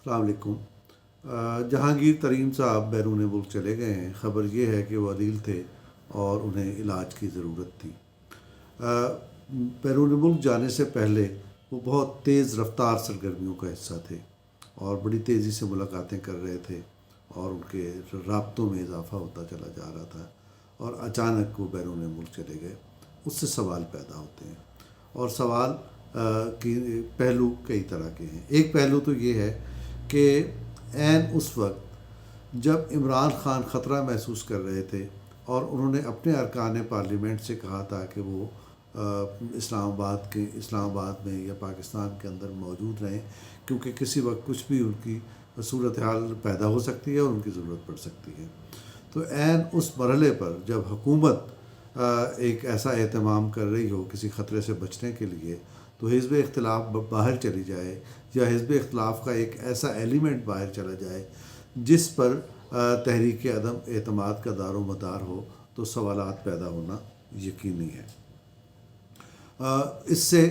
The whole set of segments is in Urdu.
السلام علیکم۔ جہانگیر ترین صاحب بیرون ملک چلے گئے ہیں۔ خبر یہ ہے کہ وہ علیل تھے اور انہیں علاج کی ضرورت تھی۔ بیرون ملک جانے سے پہلے وہ بہت تیز رفتار سرگرمیوں کا حصہ تھے اور بڑی تیزی سے ملاقاتیں کر رہے تھے اور ان کے رابطوں میں اضافہ ہوتا چلا جا رہا تھا، اور اچانک وہ بیرون ملک چلے گئے۔ اس سے سوال پیدا ہوتے ہیں، اور سوال کی پہلو کئی طرح کے ہیں۔ ایک پہلو تو یہ ہے کہ عین اس وقت جب عمران خان خطرہ محسوس کر رہے تھے اور انہوں نے اپنے ارکان پارلیمنٹ سے کہا تھا کہ وہ اسلام آباد میں یا پاکستان کے اندر موجود رہیں، کیونکہ کسی وقت کچھ بھی ان کی صورتحال پیدا ہو سکتی ہے اور ان کی ضرورت پڑ سکتی ہے۔ تو عین اس مرحلے پر جب حکومت ایک ایسا اہتمام کر رہی ہو کسی خطرے سے بچنے کے لیے، تو حزب اختلاف باہر چلی جائے یا حزب اختلاف کا ایک ایسا ایلیمنٹ باہر چلا جائے جس پر تحریک عدم اعتماد کا دار و مدار ہو، تو سوالات پیدا ہونا یقینی ہے۔ اس سے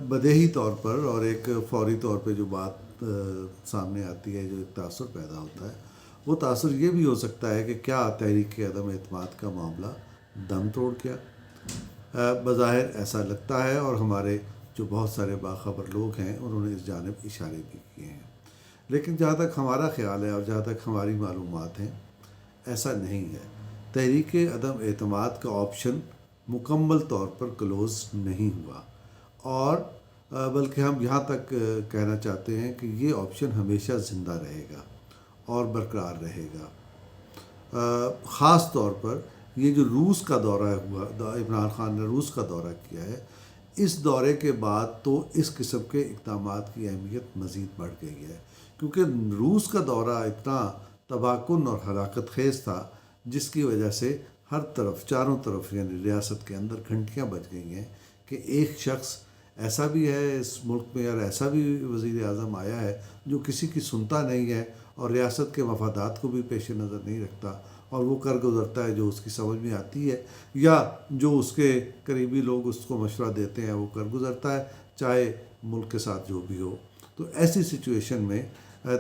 بدیہی طور پر اور ایک فوری طور پہ جو بات سامنے آتی ہے، جو ایک تاثر پیدا ہوتا ہے، وہ تاثر یہ بھی ہو سکتا ہے کہ کیا تحریک عدم اعتماد کا معاملہ دم توڑ گیا؟ بظاہر ایسا لگتا ہے، اور ہمارے جو بہت سارے باخبر لوگ ہیں انہوں نے اس جانب اشارے بھی کیے ہیں، لیکن جہاں تک ہمارا خیال ہے اور جہاں تک ہماری معلومات ہیں، ایسا نہیں ہے۔ تحریک عدم اعتماد کا آپشن مکمل طور پر کلوز نہیں ہوا، اور بلکہ ہم یہاں تک کہنا چاہتے ہیں کہ یہ آپشن ہمیشہ زندہ رہے گا اور برقرار رہے گا۔ خاص طور پر یہ جو روس کا دورہ ہوا، عمران خان نے روس کا دورہ کیا ہے، اس دورے کے بعد تو اس قسم کے اقدامات کی اہمیت مزید بڑھ گئی ہے، کیونکہ روس کا دورہ اتنا تباہ کن اور ہلاکت خیز تھا، جس کی وجہ سے ہر طرف، چاروں طرف، یعنی ریاست کے اندر گھنٹیاں بج گئی ہیں کہ ایک شخص ایسا بھی ہے اس ملک میں، اور ایسا بھی وزیر اعظم آیا ہے جو کسی کی سنتا نہیں ہے اور ریاست کے مفادات کو بھی پیش نظر نہیں رکھتا، اور وہ کر گزرتا ہے جو اس کی سمجھ میں آتی ہے، یا جو اس کے قریبی لوگ اس کو مشورہ دیتے ہیں وہ کر گزرتا ہے، چاہے ملک کے ساتھ جو بھی ہو۔ تو ایسی سچویشن میں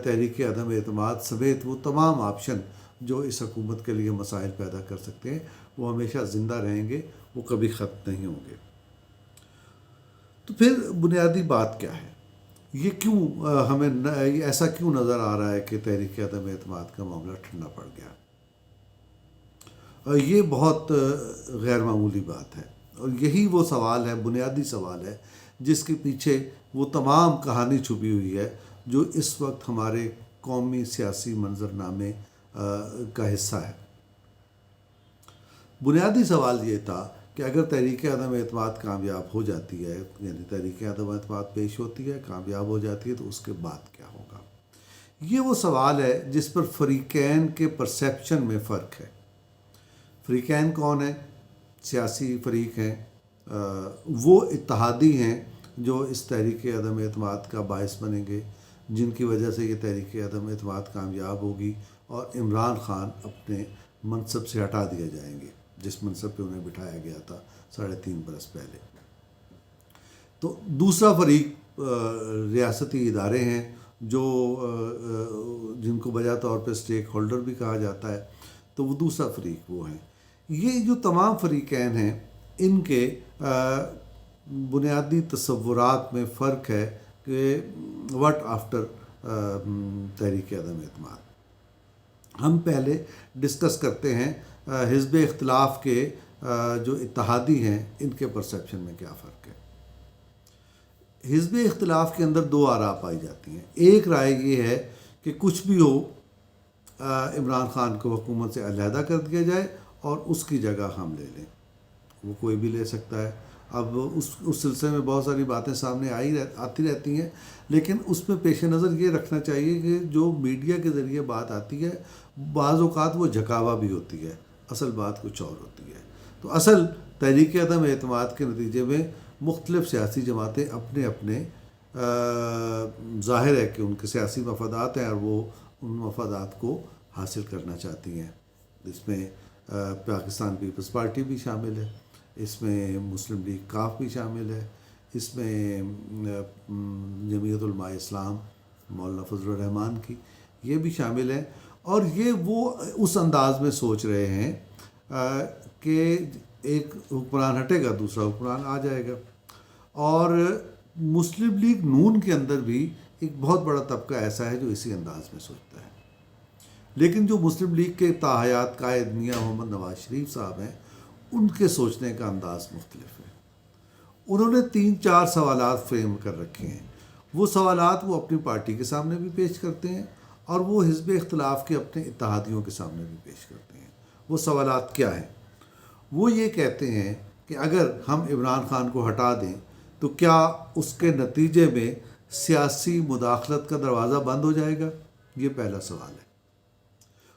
تحریک عدم اعتماد سمیت وہ تمام آپشن جو اس حکومت کے لیے مسائل پیدا کر سکتے ہیں، وہ ہمیشہ زندہ رہیں گے، وہ کبھی ختم نہیں ہوں گے۔ تو پھر بنیادی بات کیا ہے؟ یہ کیوں ہمیں ایسا کیوں نظر آ رہا ہے کہ تحریک عدم اعتماد کا معاملہ ٹھنڈا پڑ گیا؟ یہ بہت غیر معمولی بات ہے، اور یہی وہ سوال ہے، بنیادی سوال ہے، جس کے پیچھے وہ تمام کہانی چھپی ہوئی ہے جو اس وقت ہمارے قومی سیاسی منظرنامے کا حصہ ہے۔ بنیادی سوال یہ تھا کہ اگر تحریک عدم اعتماد کامیاب ہو جاتی ہے، یعنی تحریک عدم اعتماد پیش ہوتی ہے، کامیاب ہو جاتی ہے، تو اس کے بعد کیا ہوگا؟ یہ وہ سوال ہے جس پر فریقین کے پرسیپشن میں فرق ہے۔ فریقین کون ہیں؟ سیاسی فریق ہیں، وہ اتحادی ہیں جو اس تحریک عدم اعتماد کا باعث بنیں گے، جن کی وجہ سے یہ تحریک عدم اعتماد کامیاب ہوگی اور عمران خان اپنے منصب سے ہٹا دیے جائیں گے، جس منصب پہ انہیں بٹھایا گیا تھا 3.5 برس پہلے۔ تو دوسرا فریق ریاستی ادارے ہیں، جو جن کو بجا طور پہ اسٹیک ہولڈر بھی کہا جاتا ہے، تو وہ دوسرا فریق وہ ہیں۔ یہ جو تمام فریقین ہیں، ان کے بنیادی تصورات میں فرق ہے کہ واٹ آفٹر تحریک عدم اعتماد۔ ہم پہلے ڈسکس کرتے ہیں حزب اختلاف کے جو اتحادی ہیں، ان کے پرسیپشن میں کیا فرق ہے۔ حزب اختلاف کے اندر دو آراء پائی جاتی ہیں۔ ایک رائے یہ ہے کہ کچھ بھی ہو، عمران خان کو حکومت سے علیحدہ کر دیا جائے اور اس کی جگہ ہم لے لیں۔ وہ کوئی بھی لے سکتا ہے۔ اب اس سلسلے میں بہت ساری باتیں سامنے آتی رہتی ہیں، لیکن اس میں پیش نظر یہ رکھنا چاہیے کہ جو میڈیا کے ذریعے بات آتی ہے، بعض اوقات وہ جھکاوا بھی ہوتی ہے، اصل بات کچھ اور ہوتی ہے۔ تو اصل تحریک عدم اعتماد کے نتیجے میں مختلف سیاسی جماعتیں اپنے ظاہر ہے کہ ان کے سیاسی مفادات ہیں، اور وہ ان مفادات کو حاصل کرنا چاہتی ہیں۔ اس میں پاکستان پیپلز پارٹی بھی شامل ہے، اس میں مسلم لیگ کاف بھی شامل ہے، اس میں جمعیت علماء اسلام مولانا فضل الرحمان کی، یہ بھی شامل ہیں. اور یہ وہ اس انداز میں سوچ رہے ہیں کہ ایک حکمران ہٹے گا دوسرا حکمران آ جائے گا. اور مسلم لیگ نون کے اندر بھی ایک بہت بڑا طبقہ ایسا ہے جو اسی انداز میں سوچتا ہے. لیکن جو مسلم لیگ کے تاحیات قائد میاں محمد نواز شریف صاحب ہیں، ان کے سوچنے کا انداز مختلف ہے. انہوں نے 3-4 سوالات فریم کر رکھے ہیں. وہ سوالات وہ اپنی پارٹی کے سامنے بھی پیش کرتے ہیں اور وہ حزب اختلاف کے اپنے اتحادیوں کے سامنے بھی پیش کرتے ہیں. وہ سوالات کیا ہیں؟ وہ یہ کہتے ہیں کہ اگر ہم عمران خان کو ہٹا دیں تو کیا اس کے نتیجے میں سیاسی مداخلت کا دروازہ بند ہو جائے گا؟ یہ پہلا سوال ہے.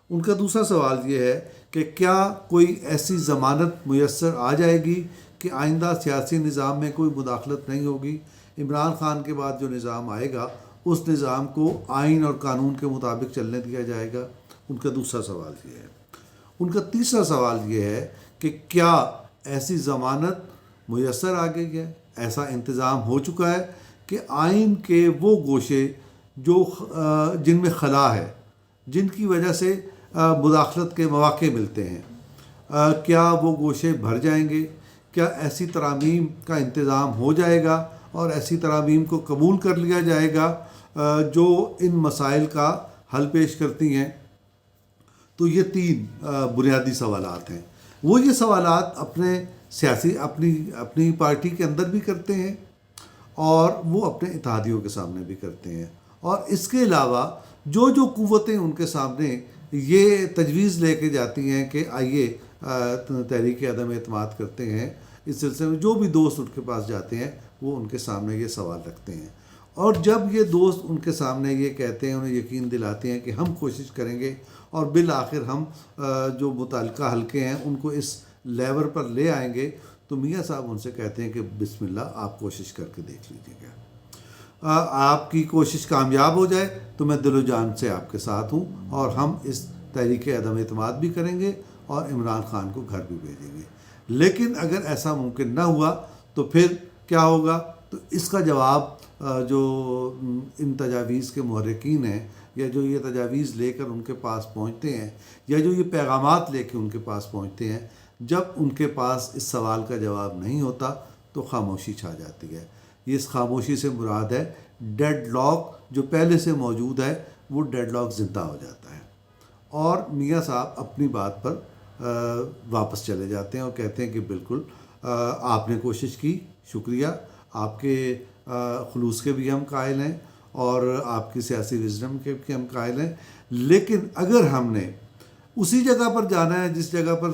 ان کا دوسرا سوال یہ ہے کہ کیا کوئی ایسی ضمانت میسر آ جائے گی کہ آئندہ سیاسی نظام میں کوئی مداخلت نہیں ہوگی؟ عمران خان کے بعد جو نظام آئے گا اس نظام کو آئین اور قانون کے مطابق چلنے دیا جائے گا. ان کا دوسرا سوال یہ ہے. ان کا تیسرا سوال یہ ہے کہ کیا ایسی ضمانت میسر آ گئی ہے، ایسا انتظام ہو چکا ہے کہ آئین کے وہ گوشے جو جن میں خلا ہے، جن کی وجہ سے مداخلت کے مواقع ملتے ہیں، کیا وہ گوشے بھر جائیں گے؟ کیا ایسی ترامیم کا انتظام ہو جائے گا اور ایسی ترامیم کو قبول کر لیا جائے گا جو ان مسائل کا حل پیش کرتی ہیں؟ تو یہ 3 بنیادی سوالات ہیں. وہ یہ سوالات اپنی پارٹی کے اندر بھی کرتے ہیں اور وہ اپنے اتحادیوں کے سامنے بھی کرتے ہیں. اور اس کے علاوہ جو قوتیں ان کے سامنے یہ تجویز لے کے جاتی ہیں کہ آئیے تحریک عدم اعتماد کرتے ہیں، اس سلسلے میں جو بھی دوست ان کے پاس جاتے ہیں وہ ان کے سامنے یہ سوال رکھتے ہیں. اور جب یہ دوست ان کے سامنے یہ کہتے ہیں، انہیں یقین دلاتے ہیں کہ ہم کوشش کریں گے اور بالآخر ہم جو متعلقہ حلقے ہیں ان کو اس لیور پر لے آئیں گے، تو میاں صاحب ان سے کہتے ہیں کہ بسم اللہ، آپ کوشش کر کے دیکھ لیجیے گا. آپ کی کوشش کامیاب ہو جائے تو میں دل و جان سے آپ کے ساتھ ہوں اور ہم اس تحریک عدم اعتماد بھی کریں گے اور عمران خان کو گھر بھی بھیجیں گے. لیکن اگر ایسا ممکن نہ ہوا تو پھر کیا ہوگا؟ تو اس کا جواب جو ان تجاویز کے محرکین ہیں یا جو یہ تجاویز لے کر ان کے پاس پہنچتے ہیں یا جو یہ پیغامات لے کے ان کے پاس پہنچتے ہیں، جب ان کے پاس اس سوال کا جواب نہیں ہوتا تو خاموشی چھا جاتی ہے. یہ اس خاموشی سے مراد ہے ڈیڈ لاک جو پہلے سے موجود ہے، وہ ڈیڈ لاک زندہ ہو جاتا ہے اور میاں صاحب اپنی بات پر واپس چلے جاتے ہیں اور کہتے ہیں کہ بالکل آپ نے کوشش کی، شکریہ، آپ کے خلوص کے بھی ہم قائل ہیں اور آپ کی سیاسی وزڈم کے بھی ہم قائل ہیں. لیکن اگر ہم نے اسی جگہ پر جانا ہے جس جگہ پر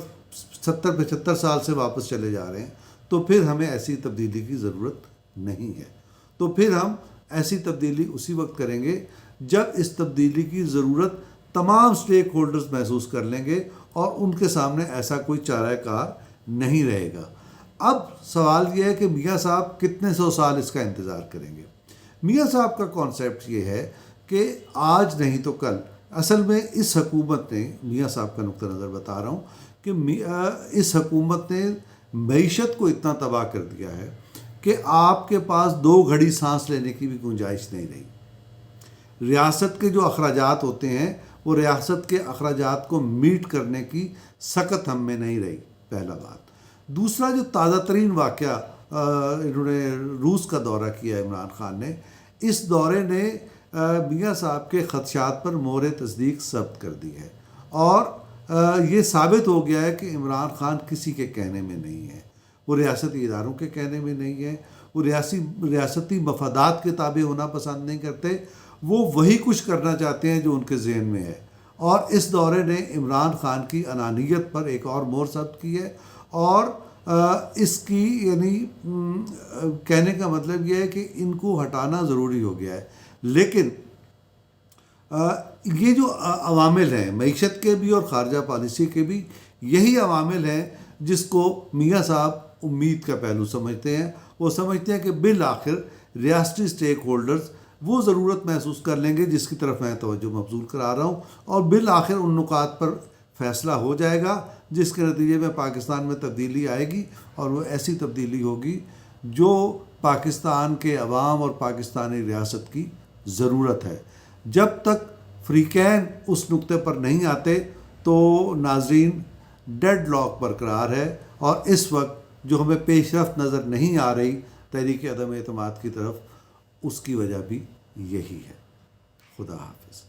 70-75 سال سے واپس چلے جا رہے ہیں، تو پھر ہمیں ایسی تبدیلی کی ضرورت نہیں ہے. تو پھر ہم ایسی تبدیلی اسی وقت کریں گے جب اس تبدیلی کی ضرورت تمام سٹیک ہولڈرز محسوس کر لیں گے اور ان کے سامنے ایسا کوئی چارہ کار نہیں رہے گا. اب سوال یہ ہے کہ میاں صاحب کتنے 100 سال اس کا انتظار کریں گے؟ میاں صاحب کا کانسیپٹ یہ ہے کہ آج نہیں تو کل، اصل میں اس حکومت نے، میاں صاحب کا نقطہ نظر بتا رہا ہوں، کہ اس حکومت نے معیشت کو اتنا تباہ کر دیا ہے کہ آپ کے پاس 2 گھڑی سانس لینے کی بھی گنجائش نہیں رہی. ریاست کے جو اخراجات ہوتے ہیں وہ ریاست کے اخراجات کو میٹ کرنے کی سکت ہم میں نہیں رہی، پہلا بات. دوسرا، جو تازہ ترین واقعہ انہوں نے روس کا دورہ کیا عمران خان نے، اس دورے نے میاں صاحب کے خدشات پر مہر تصدیق ثبت کر دی ہے اور یہ ثابت ہو گیا ہے کہ عمران خان کسی کے کہنے میں نہیں ہے، وہ ریاستی اداروں کے کہنے میں نہیں ہے، وہ ریاستی مفادات کے تابع ہونا پسند نہیں کرتے، وہ وہی کچھ کرنا چاہتے ہیں جو ان کے ذہن میں ہے. اور اس دورے نے عمران خان کی انانیت پر ایک اور مہر ثبت کی ہے اور اس کی یعنی کہنے کا مطلب یہ ہے کہ ان کو ہٹانا ضروری ہو گیا ہے. لیکن یہ جو عوامل ہیں معیشت کے بھی اور خارجہ پالیسی کے بھی، یہی عوامل ہیں جس کو میاں صاحب امید کا پہلو سمجھتے ہیں. وہ سمجھتے ہیں کہ بالآخر ریاستی سٹیک ہولڈرز وہ ضرورت محسوس کر لیں گے جس کی طرف میں توجہ مبذول کرا رہا ہوں، اور بالآخر ان نکات پر فیصلہ ہو جائے گا جس کے نتیجے میں پاکستان میں تبدیلی آئے گی، اور وہ ایسی تبدیلی ہوگی جو پاکستان کے عوام اور پاکستانی ریاست کی ضرورت ہے. جب تک فریقین اس نقطے پر نہیں آتے تو ناظرین ڈیڈ لاک برقرار ہے، اور اس وقت جو ہمیں پیش رفت نظر نہیں آ رہی تحریک عدم اعتماد کی طرف، اس کی وجہ بھی یہی ہے. خدا حافظ.